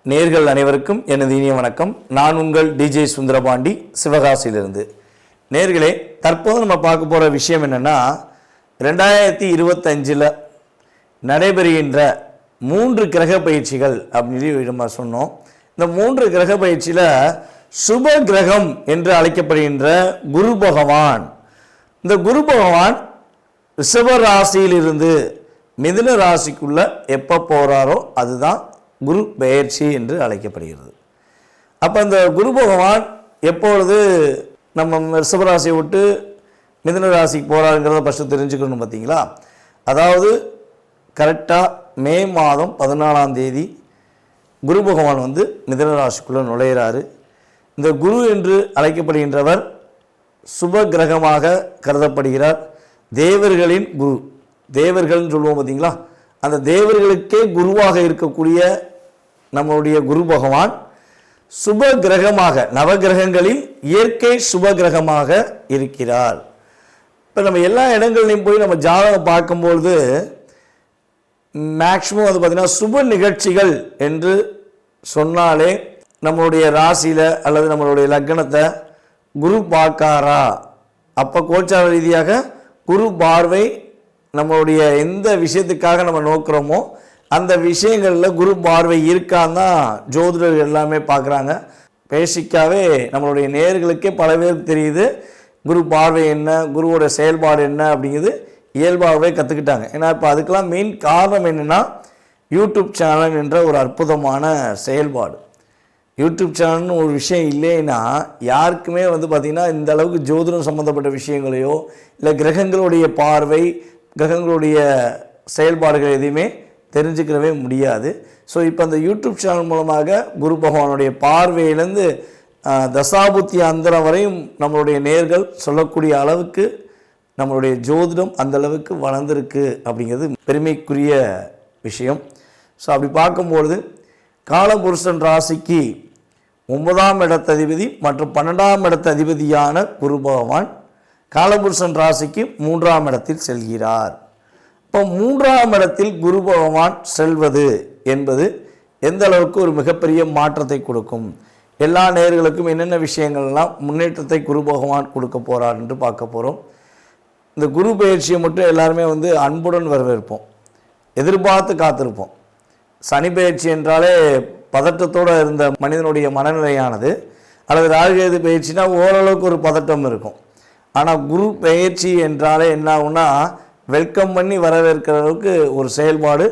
நேர்கள் அனைவருக்கும் எனது இனிய வணக்கம். நான் உங்கள் டிஜே சுந்தரபாண்டி, சிவகாசியிலிருந்து. நேர்களே, தற்போது நம்ம பார்க்க போகிற விஷயம் என்னென்னா, 2025 நடைபெறுகின்ற 3 கிரக பயிற்சிகள் அப்படின்னு நம்ம சொன்னோம். இந்த 3 கிரக பயிற்சியில் சுப கிரகம் என்று அழைக்கப்படுகின்ற குரு பகவான், இந்த குரு பகவான் ரிஷப ராசியிலிருந்து மிதுன ராசிக்குள்ள எப்போ போகிறாரோ அதுதான் குரு பெயர்ச்சி என்று அழைக்கப்படுகிறது. அப்போ இந்த குரு பகவான் எப்பொழுது நம்ம ரிஷபராசியை விட்டு மிதுன ராசிக்கு போகிறாருங்கிறத ஃபஸ்ட்டு தெரிஞ்சுக்கணும். பார்த்தீங்களா, அதாவது கரெக்டாக மே மாதம் 14ஆம் தேதி குரு பகவான் மிதுன ராசிக்குள்ளே நுழையிறாரு. இந்த குரு என்று அழைக்கப்படுகின்றவர் சுப கிரகமாக கருதப்படுகிறார். தேவர்களின் குரு, தேவர்கள்னு சொல்லுவோம் பார்த்தீங்களா, அந்த தேவர்களுக்கே குருவாக இருக்கக்கூடிய நம்மளுடைய குரு பகவான் சுப கிரகமாக, நவகிரகங்களில் இயற்கை சுப கிரகமாக இருக்கிறார். இப்போ நம்ம எல்லா இடங்கள்லையும் போய் நம்ம ஜாதகம் பார்க்கும்பொழுது மேக்சிமம் பார்த்திங்கன்னா சுப நிகழ்ச்சிகள் என்று சொன்னாலே நம்மளுடைய ராசியில் அல்லது நம்மளுடைய லக்னத்தை குரு பார்க்காரா, அப்போ கோச்சார ரீதியாக குரு பார்வை நம்மளுடைய எந்த விஷயத்துக்காக நம்ம நோக்கிறோமோ அந்த விஷயங்களில் குரு பார்வை இருக்கான்னு தான் ஜோதிடர்கள் எல்லாமே பார்க்குறாங்க. பேசிக்காகவே நம்மளுடைய நேயர்களுக்கே பல பேருக்கு தெரியுது குரு பார்வை என்ன, குருவோட செயல்பாடு என்ன அப்படிங்கிறது இயல்பாகவே கற்றுக்கிட்டாங்க. ஏன்னா இப்போ அதுக்கெல்லாம் மெயின் காரணம் என்னென்னா, யூடியூப் சேனல் என்ற ஒரு அற்புதமான செயல்பாடு. யூடியூப் சேனல்னு ஒரு விஷயம் இல்லைன்னா யாருக்குமே பார்த்திங்கன்னா இந்த அளவுக்கு ஜோதிடம் சம்மந்தப்பட்ட விஷயங்களையோ இல்லை கிரகங்களுடைய பார்வை, கிரகங்களுடைய செயல்பாடுகள் எதையுமே தெரிஞ்சுக்கிறவே முடியாது. ஸோ இப்போ அந்த யூடியூப் சேனல் மூலமாக குரு பகவானுடைய பார்வையிலேருந்து தசாபுத்தி அந்தரம் வரையும் நம்மளுடைய நேர்கள் சொல்லக்கூடிய அளவுக்கு நம்மளுடைய ஜோதிடம் அந்தளவுக்கு வளர்ந்துருக்கு அப்படிங்கிறது பெருமைக்குரிய விஷயம். ஸோ அப்படி பார்க்கும்பொழுது காலபுருஷன் ராசிக்கு 9ஆம் இடத்ததிபதி மற்றும் 12ஆம் இடத்ததிபதியான குரு பகவான் காலபுருஷன் ராசிக்கு 3ஆம் இடத்தில் செல்கிறார். இப்போ 3ஆம் இடத்தில் குரு பகவான் செல்வது என்பது எந்த அளவுக்கு ஒரு மிகப்பெரிய மாற்றத்தை கொடுக்கும், எல்லா நேயர்களுக்கும் என்னென்ன விஷயங்கள்லாம் முன்னேற்றத்தை குரு பகவான் கொடுக்க போகிறார் என்று பார்க்க போகிறோம். இந்த குரு பயிற்சியை மட்டும் எல்லாருமே அன்புடன் வரவேற்போம், எதிர்பார்த்து காத்திருப்போம். சனி பயிற்சி என்றாலே பதட்டத்தோடு இருந்த மனிதனுடைய மனநிலையானது, அல்லது ராகுகேது பயிற்சினா ஓரளவுக்கு ஒரு பதட்டம் இருக்கும். ஆனால் குரு பயிற்சி என்றாலே என்ன ஆகும்னா, வெல்கம் பண்ணி வரவேற்கிற அளவுக்கு ஒரு செயல்பாடு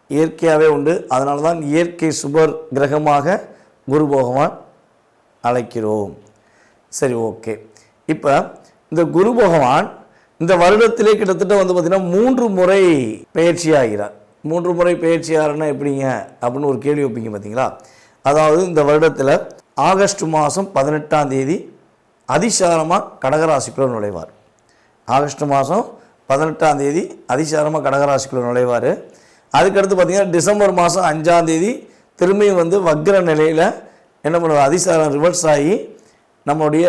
இயற்கையாகவே உண்டு. அதனால தான் இயற்கை சுபர் கிரகமாக குரு பகவான் அழைக்கிறோம். சரி, ஓகே. இப்போ இந்த குரு பகவான் இந்த வருடத்திலே கிட்டத்தட்ட பார்த்திங்கன்னா 3 முறை பயிற்சி ஆகிறார். 3 முறை பயிற்சி ஆகிறன்னா எப்படிங்க அப்படின்னு ஒரு கேள்வி வைப்பீங்க பார்த்தீங்களா. அதாவது இந்த வருடத்தில் ஆகஸ்ட் மாதம் 18ஆம் தேதி அதிசாரமாக கடகராசிக்குள்ளே நுழைவார். ஆகஸ்ட் மாதம் 18ஆம் தேதி அதிசாரமாக கடகராசிக்குள்ளே நுழைவார். அதுக்கடுத்து பார்த்திங்கன்னா டிசம்பர் மாதம் 5ஆம் தேதி திரும்பியும் வக்ர நிலையில் என்ன பண்ணுவார், அதிசாரம் ரிவர்ஸ் ஆகி நம்மளுடைய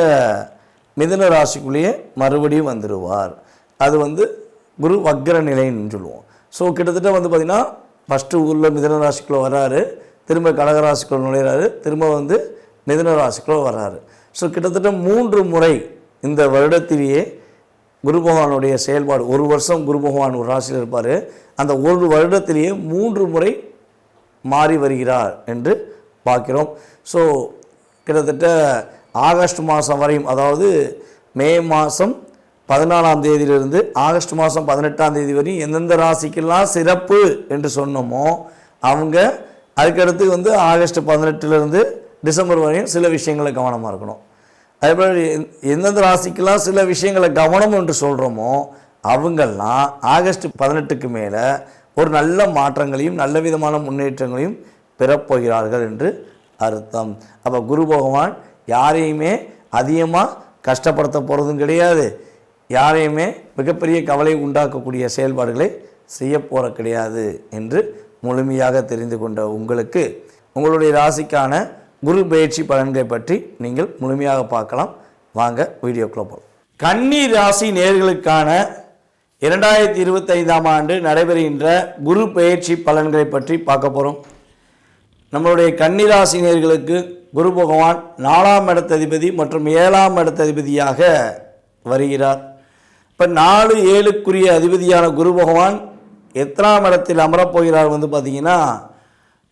மிதுன ராசிக்குள்ளேயே மறுபடியும் வந்துடுவார். அது குரு வக்ர நிலைன்னு சொல்லுவோம். ஸோ கிட்டத்தட்ட பார்த்திங்கன்னா ஃபஸ்ட்டு ஊரில் மிதுன ராசிக்குள்ளே வர்றாரு, திரும்ப கடகராசிக்குள்ளே நுழைகிறாரு, திரும்ப மிதுன ராசிக்குள்ளே வர்றாரு. ஸோ கிட்டத்தட்ட 3 முறை இந்த வருடத்திலேயே குரு பகவானுடைய செயல்பாடு. ஒரு வருஷம் குரு பகவான் ஒரு ராசியில் இருப்பார், அந்த ஒரு வருடத்திலேயே 3 முறை மாறி வருகிறார் என்று பார்க்கிறோம். ஸோ கிட்டத்தட்ட ஆகஸ்ட் மாதம் வரையும், அதாவது மே மாதம் 14ஆம் தேதியிலிருந்து ஆகஸ்ட் மாதம் 18ஆம் தேதி வரையும் எந்தெந்த ராசிக்கெல்லாம் சிறப்பு என்று சொன்னோமோ அவங்க அதுக்கடுத்து ஆகஸ்ட் 18லேருந்து டிசம்பர் வரையும் சில விஷயங்களை கவனமாக இருக்கணும். அதேபோல் எந்தெந்த ராசிக்கெல்லாம் சில விஷயங்களை கவனம் என்று சொல்கிறோமோ அவங்கெல்லாம் ஆகஸ்ட் 18க்கு மேலே ஒரு நல்ல மாற்றங்களையும் நல்ல விதமான முன்னேற்றங்களையும் பெறப்போகிறார்கள் என்று அர்த்தம். அப்போ குரு பகவான் யாரையுமே அதிகமாக கஷ்டப்படுத்த போகிறதும் கிடையாது, யாரையுமே மிகப்பெரிய கவலை உண்டாக்கக்கூடிய செயல்பாடுகளை செய்ய போகிற கிடையாது என்று முழுமையாக தெரிந்து கொண்ட உங்களுக்கு உங்களுடைய ராசிக்கான குரு பயிற்சி பலன்களை பற்றி நீங்கள் முழுமையாக பார்க்கலாம். வாங்க வீடியோக்குள்ள போகலாம். கன்னி ராசி நேயர்களுக்கான 2025ஆம் ஆண்டு நடைபெறுகின்ற குரு பயிற்சி பலன்களை பற்றி பார்க்க போகிறோம். நம்மளுடைய கன்னிராசினியர்களுக்கு குரு பகவான் 4ஆம் இடத்ததிபதி மற்றும் 7ஆம் இடத்ததிபதியாக வருகிறார். இப்போ 4, 7க்குரிய அதிபதியான குரு பகவான் எத்தனாம் இடத்தில் அமரப்போகிறார் பார்த்திங்கன்னா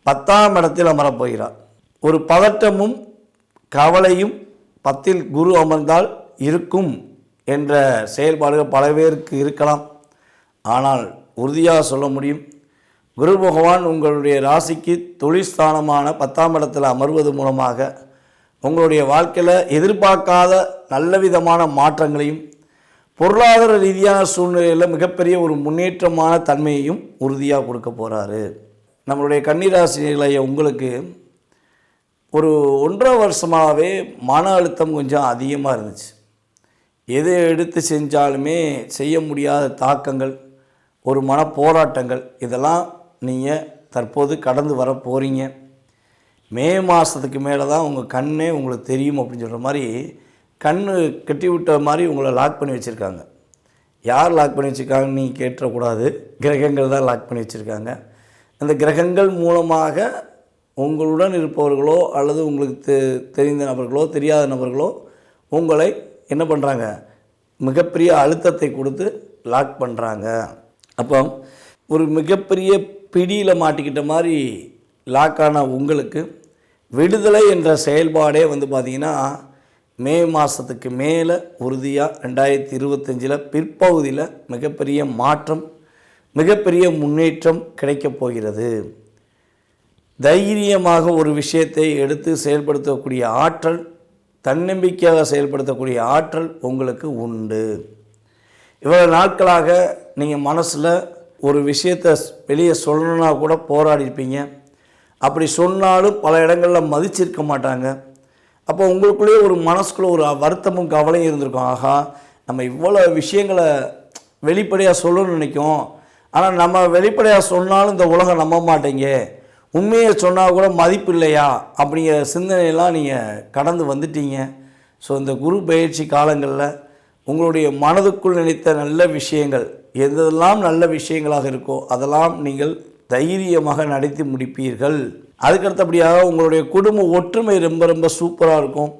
10ஆம் இடத்தில் அமரப்போகிறார். ஒரு பதட்டமும் கவலையும் 10ல் குரு அமர்ந்தால் இருக்கும் என்ற செயல்பாடுகள் பல பேருக்கு இருக்கலாம். ஆனால் உறுதியாக சொல்ல முடியும், குரு பகவான் உங்களுடைய ராசிக்கு தொழிற்ஸ்தானமான 10ஆம் இடத்தில் அமர்வது மூலமாக உங்களுடைய வாழ்க்கையில் எதிர்பார்க்காத நல்ல விதமான மாற்றங்களையும் பொருளாதார ரீதியான சூழ்நிலையில் மிகப்பெரிய ஒரு முன்னேற்றமான தன்மையையும் உறுதியாக கொடுக்க போகிறாரு. நம்மளுடைய கன்னிராசினிகளை உங்களுக்கு ஒரு 1.5 வருஷமாகவே மன அழுத்தம் கொஞ்சம் அதிகமாக இருந்துச்சு. எதை எடுத்து செஞ்சாலுமே செய்ய முடியாத தாக்கங்கள், ஒரு மன போராட்டங்கள், இதெல்லாம் நீங்கள் தற்போது கடந்து வர போகிறீங்க. மே மாதத்துக்கு மேலே தான் உங்கள் கண்ணே உங்களுக்கு தெரியும் அப்படின்னு சொல்கிற மாதிரி கண் கட்டி விட்ட மாதிரி உங்களை லாக் பண்ணி வச்சுருக்காங்க. யார் லாக் பண்ணி வச்சுருக்காங்கன்னு நீங்கள் கேட்டக்கூடாது, கிரகங்கள் தான் லாக் பண்ணி வச்சுருக்காங்க. அந்த கிரகங்கள் மூலமாக உங்களுடன் இருப்பவர்களோ அல்லது உங்களுக்கு தெரிந்த நபர்களோ தெரியாத நபர்களோ உங்களை என்ன பண்ணுறாங்க, மிகப்பெரிய அழுத்தத்தை கொடுத்து லாக் பண்ணுறாங்க. அப்போ ஒரு மிகப்பெரிய பிடியில் மாட்டிக்கிட்ட மாதிரி லாக்கான உங்களுக்கு விடுதலை என்ற செயல்பாடே பார்த்திங்கன்னா மே மாதத்துக்கு மேலே உறுதியாக 2025 பிற்பகுதியில் மிகப்பெரிய மாற்றம், மிகப்பெரிய முன்னேற்றம் கிடைக்கப் போகிறது. தைரியமாக ஒரு விஷயத்தை எடுத்து செயல்படுத்தக்கூடிய ஆற்றல், தன்னம்பிக்கையாக செயல்படுத்தக்கூடிய ஆற்றல் உங்களுக்கு உண்டு. இவ்வளவு நாட்களாக நீங்கள் மனசில் ஒரு விஷயத்தை வெளியே சொல்லணுன்னா கூட போராடிருப்பீங்க. அப்படி சொன்னாலும் பல இடங்களில் மதிச்சிருக்க மாட்டாங்க. அப்போ உங்களுக்குள்ளேயே ஒரு மனசுக்குள்ளே ஒரு வருத்தமும் கவலையும் இருந்திருக்கும். ஆகா, நம்ம இவ்வளோ விஷயங்களை வெளிப்படையாக சொல்லணும்னு நினைக்கும், ஆனால் நம்ம வெளிப்படையாக சொன்னாலும் இந்த உலகம் நம்ப மாட்டேங்க, உண்மையை சொன்னால் கூட மதிப்பு இல்லையா அப்படிங்கிற சிந்தனையெல்லாம் நீங்கள் கடந்து வந்துட்டீங்க. ஸோ இந்த குரு பயிற்சி காலங்களில் உங்களுடைய மனதுக்குள் நினைத்த நல்ல விஷயங்கள் எதெல்லாம் நல்ல விஷயங்களாக இருக்கோ அதெல்லாம் நீங்கள் தைரியமாக நடத்தி முடிப்பீர்கள். அதுக்கடுத்தபடியாக உங்களுடைய குடும்ப ஒற்றுமை ரொம்ப ரொம்ப சூப்பராக இருக்கும்.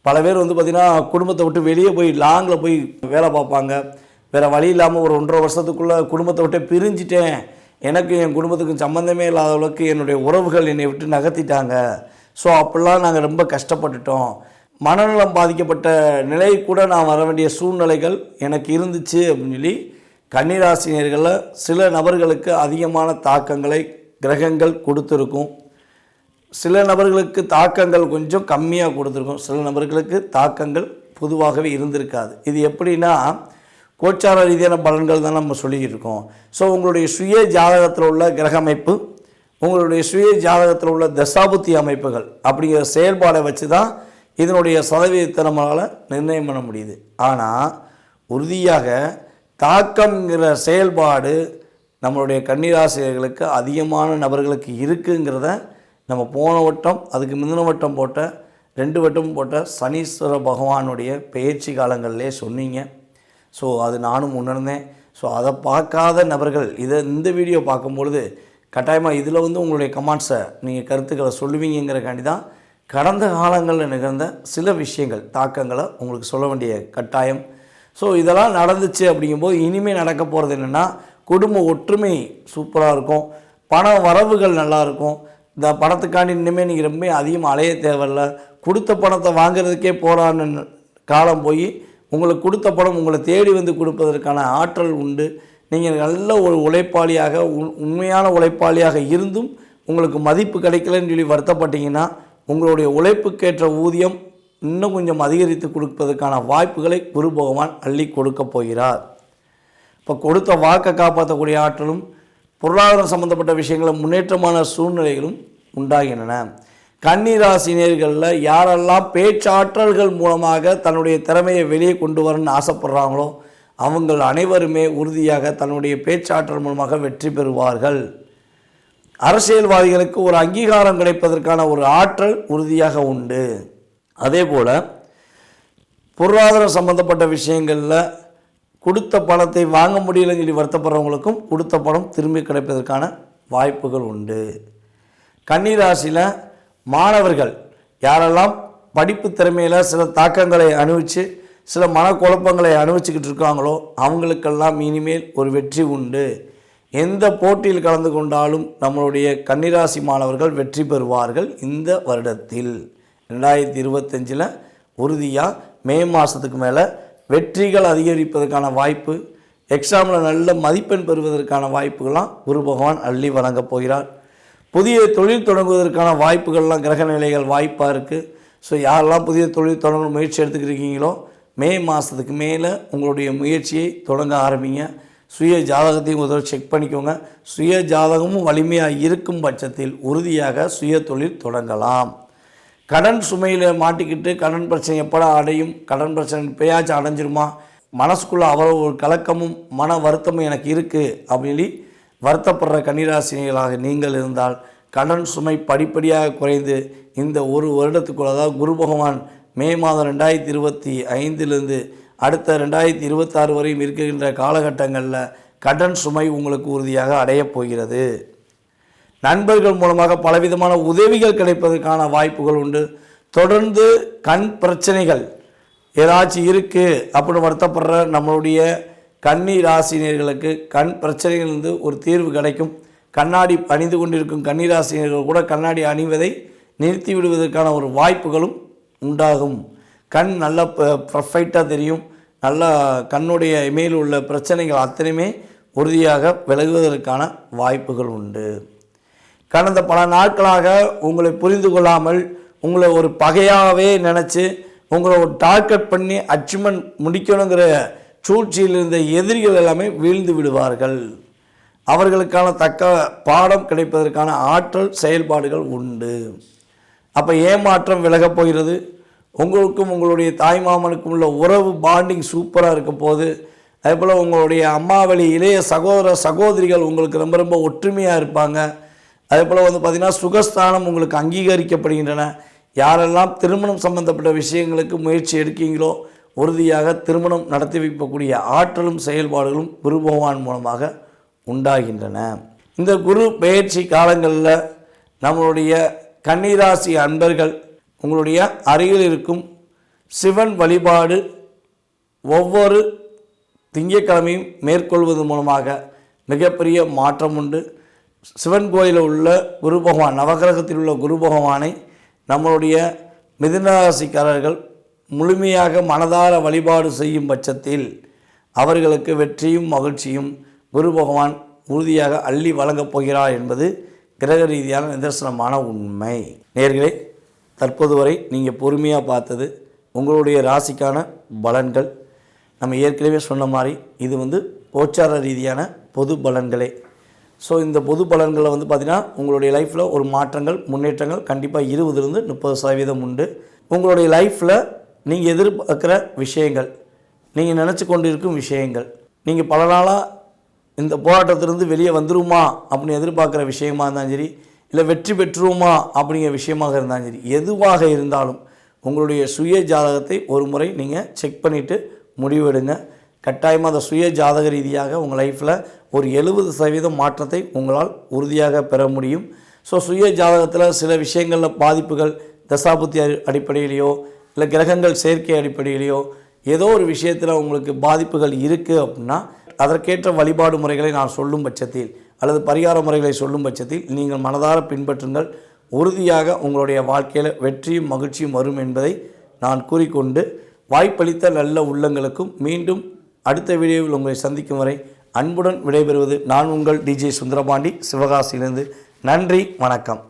பல பேர் பார்த்திங்கன்னா குடும்பத்தை விட்டு வெளியே போய் லாங்கில் போய் வேலை பார்ப்பாங்க. வேறு வழி இல்லாமல் ஒரு 1.5 வருஷத்துக்குள்ளே குடும்பத்தை விட்டு பிரிஞ்சிட்டேன், எனக்கு என் குடும்பத்துக்கும் சம்மந்தமே இல்லாத அளவுக்கு என்னுடைய உறவுகள் என்னை விட்டு நகர்த்திட்டாங்க, ஸோ அப்படிலாம் நாங்கள் ரொம்ப கஷ்டப்பட்டுட்டோம், மனநலம் பாதிக்கப்பட்ட நிலை கூட நான் வர வேண்டிய சூழ்நிலைகள் எனக்கு இருந்துச்சு அப்படின்னு சொல்லி கன்னிராசினியர்களில் சில நபர்களுக்கு அதிகமான தாக்கங்களை கிரகங்கள் கொடுத்துருக்கும். சில நபர்களுக்கு தாக்கங்கள் கொஞ்சம் கம்மியாக கொடுத்துருக்கும், சில நபர்களுக்கு தாக்கங்கள் பொதுவாகவே இருந்திருக்காது. இது எப்படின்னா கோச்சார ரீதியான பலன்கள் தான் நம்ம சொல்லிக்கிட்டு இருக்கோம். ஸோ உங்களுடைய சுய ஜாதகத்தில் உள்ள கிரக அமைப்பு, உங்களுடைய சுய ஜாதகத்தில் உள்ள தசாபுத்தி அமைப்புகள் அப்படிங்கிற செயல்பாடை வச்சு தான் இதனுடைய சதவீதத்தை நம்மளால் நிர்ணயம் பண்ண முடியுது. ஆனால் உறுதியாக தாக்கங்கிற செயல்பாடு நம்மளுடைய கன்னிராசிரியர்களுக்கு அதிகமான நபர்களுக்கு இருக்குங்கிறத நம்ம போன வட்டம் அதுக்கு முந்தின வட்டம் போட்ட 2 வட்டம் போட்ட சனீஸ்வர பகவானுடைய பயிற்சி காலங்களிலே சொன்னீங்க. ஸோ அது நானும் உணர்ந்தேன். ஸோ அதை பார்க்காத நபர்கள் இந்த வீடியோ பார்க்கும்பொழுது கட்டாயமாக இதில் உங்களுடைய கமெண்ட்ஸை நீங்கள் கருத்துக்களை சொல்லுவீங்கிறக்காண்டி தான் கடந்த காலங்களில் நிகழ்ந்த சில விஷயங்கள் தாக்கங்களை உங்களுக்கு சொல்ல வேண்டிய கட்டாயம். ஸோ இதெல்லாம் நடந்துச்சு அப்படிங்கும்போது இனிமேல் நடக்க போகிறது என்னென்னா குடும்ப ஒற்றுமை சூப்பராக இருக்கும், பண வரவுகள் நல்லாயிருக்கும். இந்த பணத்துக்காண்டி இனிமேல் நீங்கள் ரொம்ப அதிகமாக அலைய தேவையில்லை. கொடுத்த பணத்தை வாங்கிறதுக்கே போராடின காலம் போய் உங்களுக்கு கொடுத்த பணம் உங்களை தேடி வந்து கொடுப்பதற்கான ஆற்றல் உண்டு. நீங்கள் நல்ல ஒரு உழைப்பாளியாக உண்மையான உழைப்பாளியாக இருந்தும் உங்களுக்கு மதிப்பு கிடைக்கலன்னு சொல்லி வருத்தப்பட்டீங்கன்னா உங்களுடைய உழைப்புக்கேற்ற ஊதியம் இன்னும் கொஞ்சம் அதிகரித்து கொடுப்பதற்கான வாய்ப்புகளை குரு பகவான் அள்ளி கொடுக்க போகிறார். இப்போ கொடுத்த வாக்கை காப்பாற்றக்கூடிய ஆற்றலும் பொருளாதாரம் சம்பந்தப்பட்ட விஷயங்களும் முன்னேற்றமான சூழ்நிலைகளும் உண்டாகின்றன. கன்னிராசினியர்களில் யாரெல்லாம் பேச்சாற்றல்கள் மூலமாக தன்னுடைய திறமையை வெளியே கொண்டு வரணும்னு ஆசைப்படுறாங்களோ அவங்கள் அனைவருமே உறுதியாக தன்னுடைய பேச்சாற்றல் மூலமாக வெற்றி பெறுவார்கள். அரசியல்வாதிகளுக்கு ஒரு அங்கீகாரம் கிடைப்பதற்கான ஒரு ஆற்றல் உறுதியாக உண்டு. அதே போல் பொருளாதாரம் சம்பந்தப்பட்ட விஷயங்களில் கொடுத்த பணத்தை வாங்க முடியலைன்னு சொல்லி வருத்தப்படுறவங்களுக்கும் கொடுத்த பணம் திரும்பி கிடைப்பதற்கான வாய்ப்புகள் உண்டு. கன்னி ராசியில் மாணவர்கள் யாரெல்லாம் படிப்பு திறமையில் சில தாக்கங்களை அனுபவித்து சில மனக்குழப்பங்களை அனுபவிச்சுக்கிட்டு இருக்காங்களோ அவங்களுக்கெல்லாம் இனிமேல் ஒரு வெற்றி உண்டு. எந்த போட்டியில் கலந்து கொண்டாலும் நம்மளுடைய கன்னிராசி மாணவர்கள் வெற்றி பெறுவார்கள். இந்த வருடத்தில் 2025 உறுதியாக மே மாதத்துக்கு மேலே வெற்றிகள் அதிகரிப்பதற்கான வாய்ப்பு, எக்ஸாமில் நல்ல மதிப்பெண் பெறுவதற்கான வாய்ப்புகள்லாம் குரு பகவான் அள்ளி வழங்கப் போகிறார். புதிய தொழில் தொடங்குவதற்கான வாய்ப்புகள்லாம் கிரக நிலைகள் வாய்ப்பாக இருக்குது. ஸோ யாரெல்லாம் புதிய தொழில் தொடங்க முயற்சி எடுத்துக்கிருக்கீங்களோ மே மாதத்துக்கு மேலே உங்களுடைய முயற்சியை தொடங்க ஆரம்பிங்க. சுய ஜாதகத்தையும் ஒரு செக் பண்ணிக்கோங்க. சுய ஜாதகமும் வலிமையாக இருக்கும் பட்சத்தில் உறுதியாக சுய தொழில் தொடங்கலாம். கடன் சுமையில் மாட்டிக்கிட்டு கடன் பிரச்சனை எப்படா அடையும், கடன் பிரச்சனை இப்போயாச்சும் அடைஞ்சிருமா, மனசுக்குள்ளே அவ்வளோ ஒரு கலக்கமும் மன வருத்தமும் எனக்கு இருக்குது அப்படின்னு வருத்தப்படுற கன்னிராசினிகளாக நீங்கள் இருந்தால் கடன் சுமை படிப்படியாக குறைந்து இந்த ஒரு வருடத்துக்குள்ள, அதாவது குரு பகவான் மே மாதம் 2025 அடுத்த 2026 வரையும் இருக்கின்ற காலகட்டங்களில் கடன் சுமை உங்களுக்கு உறுதியாக அடையப் போகிறது. நண்பர்கள் மூலமாக பலவிதமான உதவிகள் கிடைப்பதற்கான வாய்ப்புகள் உண்டு. தொடர்ந்து கண் பிரச்சனைகள் ஏதாச்சும் இருக்குது அப்படின்னு வருத்தப்படுற நம்மளுடைய கன்னி ராசினியர்களுக்கு கண் பிரச்சனைகளிலிருந்து ஒரு தீர்வு கிடைக்கும். கண்ணாடி அணிந்து கொண்டிருக்கும் கன்னிராசினியர்கள் கூட கண்ணாடி அணிவதை நிறுத்தி விடுவதற்கான ஒரு வாய்ப்புகளும் உண்டாகும். கண் நல்ல பர்ஃபெக்டாக தெரியும். நல்லா கண்ணுடைய மேல் உள்ள பிரச்சனைகள் அத்தனையுமே உறுதியாக விலகுவதற்கான வாய்ப்புகள் உண்டு. கடந்த பல நாட்களாக உங்களை புரிந்து கொள்ளாமல் உங்களை ஒரு பகையாகவே நினச்சி உங்களை ஒரு டார்கெட் பண்ணி அச்சீவ்மெண்ட் முடிக்கணுங்கிற சூழ்ச்சியில் இருந்த எதிரிகள் எல்லாமே வீழ்ந்து விடுவார்கள். அவர்களுக்கான தக்க பாடம் கிடைப்பதற்கான ஆற்றல் செயல்பாடுகள் உண்டு. அப்போ ஏமாற்றம் விலகப் போகிறது. உங்களுக்கும் உங்களுடைய தாய்மாமனுக்கும் உள்ள உறவு பாண்டிங் சூப்பராக இருக்க போது. அதே போல் உங்களுடைய அம்மாவளி இளைய சகோதர சகோதரிகள் உங்களுக்கு ரொம்ப ரொம்ப ஒற்றுமையாக இருப்பாங்க. அதே போல் பார்த்திங்கன்னா சுகஸ்தானம் உங்களுக்கு அங்கீகரிக்கப்படுகின்றன. யாரெல்லாம் திருமணம் சம்பந்தப்பட்ட விஷயங்களுக்கு முயற்சி எடுக்கீங்களோ உறுதியாக திருமணம் நடத்தி வைக்கக்கூடிய ஆற்றலும் செயல்பாடுகளும் குரு பகவான் மூலமாக உண்டாகின்றன. இந்த குரு பெயர்ச்சி காலங்களில் நம்மளுடைய கன்னிராசி அன்பர்கள் உங்களுடைய அருகில் இருக்கும் சிவன் வழிபாடு ஒவ்வொரு திங்கட்கிழமையும் மேற்கொள்வது மூலமாக மிகப்பெரிய மாற்றம் உண்டு. சிவன் கோயிலில் உள்ள குரு பகவான், நவகிரகத்தில் உள்ள குரு பகவானை நம்மளுடைய மிதுனராசிக்காரர்கள் முழுமையாக மனதார வழிபாடு செய்யும் பட்சத்தில் அவர்களுக்கு வெற்றியும் மகிழ்ச்சியும் குரு பகவான் உறுதியாக அள்ளி வழங்கப் போகிறார் என்பது கிரக ரீதியான நிதர்சனமான உண்மை. நேயர்களே, தற்போது வரை நீங்கள் பொறுமையாக பார்த்தது உங்களுடைய ராசிக்கான பலன்கள். நம்ம ஏற்கனவே சொன்ன மாதிரி இது கோச்சார ரீதியான பொது பலன்களே. ஸோ இந்த பொது பலன்களில் பார்த்திங்கன்னா உங்களுடைய லைஃப்பில் ஒரு மாற்றங்கள் முன்னேற்றங்கள் கண்டிப்பாக 20-30% உண்டு. உங்களுடைய லைஃப்பில் நீங்கள் எதிர்பார்க்குற விஷயங்கள், நீங்கள் நினச்சி கொண்டு இருக்கும் விஷயங்கள், நீங்கள் பல நாளாக இந்த போராட்டத்திலிருந்து வெளியே வந்துருமா அப்படின்னு எதிர்பார்க்குற விஷயமா இருந்தாலும் சரி, இல்லை வெற்றி பெற்றுருமா அப்படிங்கிற விஷயமாக இருந்தாலும் சரி, எதுவாக இருந்தாலும் உங்களுடைய சுய ஜாதகத்தை ஒரு முறை நீங்கள் செக் பண்ணிவிட்டு முடிவெடுங்க. கட்டாயமாக அந்த சுய ஜாதக ரீதியாக உங்கள் லைஃப்பில் ஒரு 70% மாற்றத்தை உங்களால் உறுதியாக பெற முடியும். ஸோ சுய ஜாதகத்தில் சில விஷயங்களில் பாதிப்புகள் தசாபுத்தி அடிப்படையிலையோ இல்லை கிரகங்கள் சேர்க்கை அடிப்படையிலையோ ஏதோ ஒரு விஷயத்தில் உங்களுக்கு பாதிப்புகள் இருக்குது அப்படின்னா அதற்கேற்ற வழிபாடு முறைகளை நான் சொல்லும் பட்சத்தில் அல்லது பரிகார முறைகளை சொல்லும் பட்சத்தில் நீங்கள் மனதார பின்பற்றுங்கள். உறுதியாக உங்களுடைய வாழ்க்கையில் வெற்றியும் மகிழ்ச்சியும் வரும் என்பதை நான் கூறிக்கொண்டு வாய்ப்பளித்த நல்ல உள்ளங்களுக்கும் மீண்டும் அடுத்த வீடியோவில் உங்களை சந்திக்கும் வரை அன்புடன் விடைபெறுவது நான் உங்கள் டிஜே சுந்தரபாண்டி, சிவகாசியிலிருந்து. நன்றி, வணக்கம்.